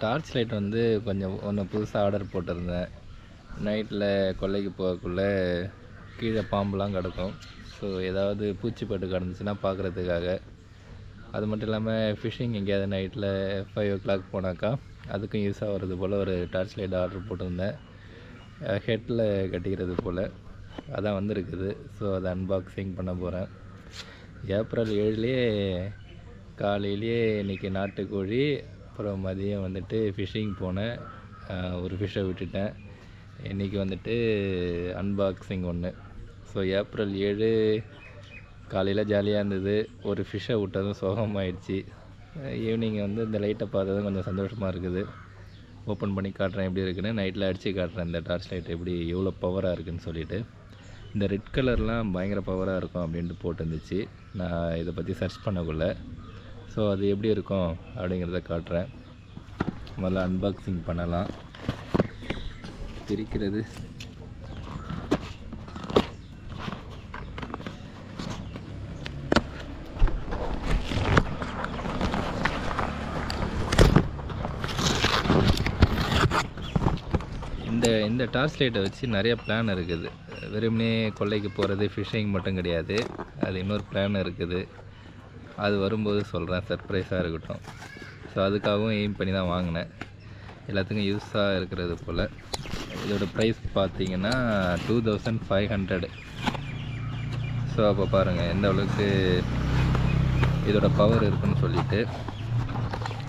Torch light வந்து கொஞ்சம் ஒன்று புதுசாக ஆர்டர் போட்டிருந்தேன். நைட்டில் கொல்லைக்கு போகக்குள்ளே கீழே பாம்புலாம் கிடக்கும். ஸோ ஏதாவது பூச்சிப்பட்டு கிடந்துச்சுன்னா பார்க்குறதுக்காக. அது மட்டும் இல்லாமல் ஃபிஷ்ஷிங் எங்கேயாவது நைட்டில் 5 o'clock போனாக்கா அதுக்கும் யூஸ் ஆகிறது போல் ஒரு டார்ச் லைட் ஆர்டர் போட்டிருந்தேன். ஹெட்டில் கட்டிக்கிறது போல் அதான் வந்துருக்குது. ஸோ அதை அன்பாக்சிங் பண்ண போகிறேன். ஏப்ரல் 7 காலையிலேயே இன்றைக்கி நாட்டுக்கோழி, அப்புறம் மதியம் வந்துட்டு ஃபிஷ்ஷிங் போனேன். ஒரு ஃபிஷ்ஷை விட்டுட்டேன். இன்றைக்கி வந்துட்டு அன்பாக்சிங் ஒன்று. ஸோ ஏப்ரல் 7 காலையில் ஜாலியாக இருந்தது. ஒரு ஃபிஷ்ஷை விட்டதும் சோகமாயிடுச்சு. ஈவினிங் வந்து இந்த லைட்டை பார்த்ததும் கொஞ்சம் சந்தோஷமாக இருக்குது. ஓப்பன் பண்ணி காட்டுறேன் எப்படி இருக்குன்னு. நைட்டில் அடித்து காட்டுறேன் இந்த டார்ச் லைட் எப்படி எவ்வளோ பவராக இருக்குதுன்னு சொல்லிவிட்டு. இந்த ரெட் கலர்லாம் பயங்கர பவராக இருக்கும் அப்படின்ட்டு போட்டுருந்துச்சு. நான் இதை பற்றி சர்ச் பண்ணக்குள்ள. ஸோ அது எப்படி இருக்கும் அப்படிங்கிறத காட்டுறேன். முதல்ல அன்பாக்சிங் பண்ணலாம். பிரிக்கிறது இந்த டார்ச் லைட்டை வச்சு நிறைய பிளான் இருக்குது. வெறுமனே கொல்லைக்கு போகிறது ஃபிஷ்ஷிங் மட்டும் கிடையாது. அது இன்னொரு பிளான் இருக்குது. அது வரும்போது சொல்கிறேன், சர்ப்ரைஸாக இருக்கட்டும். ஸோ அதுக்காகவும் எய்ம் பண்ணி தான் வாங்கினேன். எல்லாத்துக்கும் யூஸாக இருக்கிறது போல். இதோட ப்ரைஸ் பார்த்திங்கன்னா 2500. ஸோ அப்போ பாருங்கள் எந்த அளவுக்கு இதோட பவர் இருக்குன்னு சொல்லிவிட்டு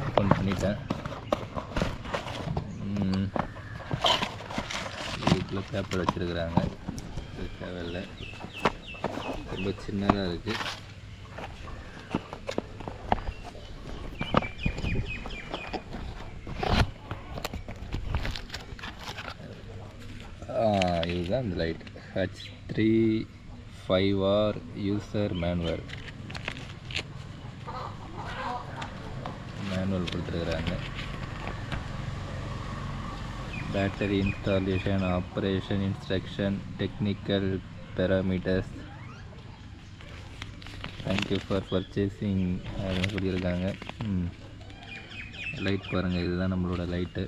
ஓப்பன் பண்ணிட்டேன். இதுக்குள்ளே பேப்பர் வச்சுருக்குறாங்க. இது தேவையில்லை, ரொம்ப சின்னதாக இருக்குது. இதுதான் இந்த லைட். H35R யூசர் மேனுவல் கொடுத்துருக்குறாங்க. Battery installation, operation instruction, technical parameters, thank you for purchasing அப்படின்னு சொல்லியிருக்காங்க. லைட் பாருங்கள், இதுதான் நம்மளோட லைட்டு.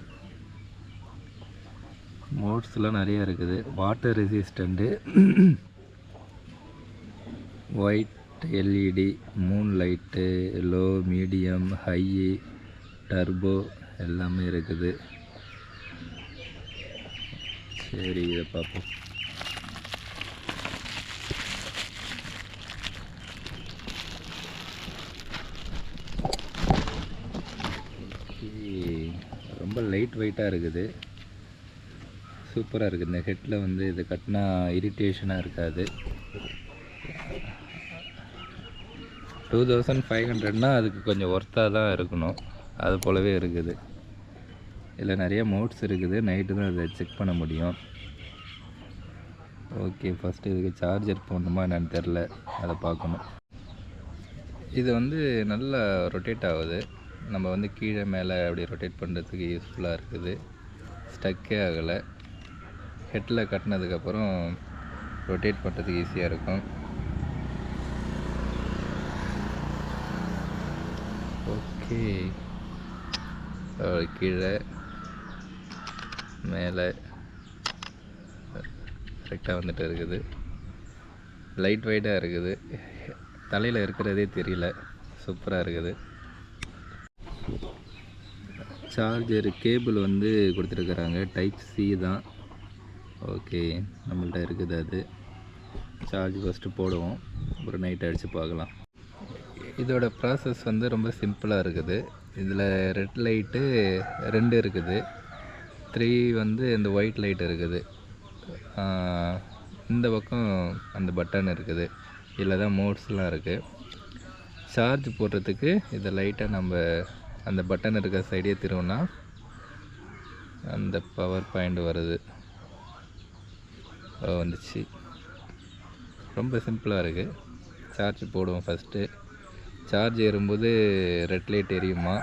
மோட்ஸ்லாம் நிறையா இருக்குது. Water resistant, white LED, Moon light, low, medium, high, turbo எல்லாமே இருக்குது. சரி, இதை பார்ப்போம். ரொம்ப லைட் வெயிட்டாக இருக்குது. சூப்பராக இருக்குது. இந்த ஹெட்டில் வந்து இது கட்டினா இரிட்டேஷனாக இருக்காது. 2500னா அதுக்கு கொஞ்சம் ஒர்த்தாக தான் இருக்கணும். அது போலவே இருக்குது. இதில் நிறைய மோட்ஸ் இருக்குது. நைட்டு தான் அதை செக் பண்ண முடியும். ஓகே, ஃபஸ்ட்டு இதுக்கு சார்ஜர் போடணுமா என்னன்னு தெரில, அதை பார்க்கணும். இது வந்து நல்லா ரொட்டேட் ஆகுது. நம்ம வந்து கீழே மேலே அப்படி ரொட்டேட் பண்ணுறதுக்கு யூஸ்ஃபுல்லாக இருக்குது. ஸ்டக்கே ஆகலை. ஹெட்டில் கட்டினதுக்கப்புறம் ரொட்டேட் பண்ணுறதுக்கு ஈஸியாக இருக்கும். ஓகே, கீழே மேலே கரெக்டாக வந்துட்டு இருக்குது. லைட் வெயிட்டாக இருக்குது. தலையில் இருக்கிறதே தெரியல. சூப்பராக இருக்குது. சார்ஜர் கேபிள் வந்து கொடுத்துருக்குறாங்க. டைப் சி தான். ஓகே, நம்மள்ட்ட இருக்குது அது. சார்ஜ் ஃபஸ்ட்டு போடுவோம், அப்புறம் நைட் அடித்து பார்க்கலாம். இதோட ப்ராசஸ் வந்து ரொம்ப சிம்பிளாக இருக்குது. இதில் ரெட் லைட்டு 2 இருக்குது. 3 வந்து இந்த ஒயிட் லைட் இருக்குது. இந்த பக்கம் அந்த பட்டன் இருக்குது. இதில் தான் மோட்ஸ்லாம் இருக்குது. சார்ஜ் போடுறதுக்கு இதை லைட்டாக நம்ம அந்த பட்டன் இருக்கிற சைடே திரும்பினா அந்த பவர் பாயிண்ட் வருது. வந்துச்சு. ரொம்ப சிம்பிளாக இருக்குது. சார்ஜ் போடுவோம் ஃபஸ்ட்டு. சார்ஜ் ஏறும்போது ரெட் லைட் எரியுமா,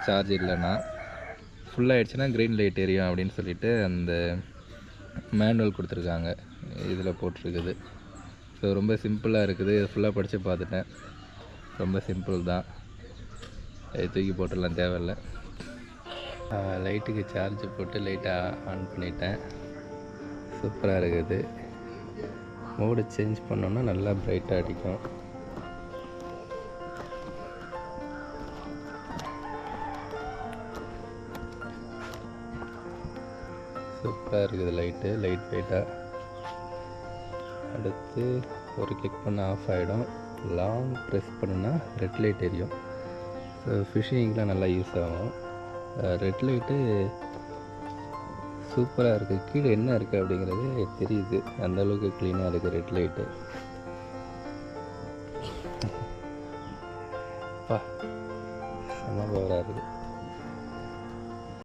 சார்ஜ் இல்லைன்னா. ஃபுல்லாகிடுச்சுன்னா க்ரீன் லைட் எரியும் அப்படின்னு சொல்லிட்டு அந்த மேனுவல் கொடுத்துருக்காங்க. இதில் போட்டிருக்குது. ஸோ ரொம்ப சிம்பிளாக இருக்குது. இது ஃபுல்லாக படித்து பார்த்துட்டேன். ரொம்ப சிம்பிள் தான். தூக்கி போட்டுடலாம், தேவையில்லை. லைட்டுக்கு சார்ஜ் போட்டு லைட்டை ஆன் பண்ணிட்டேன். சூப்பராக இருக்குது. மோடு சேஞ்ச் பண்ணோன்னா நல்லா பிரைட்டாக அடிக்கும். சூப்பராக இருக்குது லைட் வெயிட்டாக. அடுத்து ஒரு கிளிக் பண்ண ஆஃப் ஆகிடும். லாங் ப்ரெஸ் பண்ணுன்னா ரெட் லைட் எரியும். ஸோ ஃபிஷிங்லாம் நல்லா யூஸ் ஆகும். ரெட் லைட்டு சூப்பராக இருக்குது. கீழே என்ன இருக்குது அப்படிங்கிறது தெரியுது. அந்தளவுக்கு க்ளீனாக இருக்குது ரெட் லைட்டு. செம்ம பவராக இருக்குது.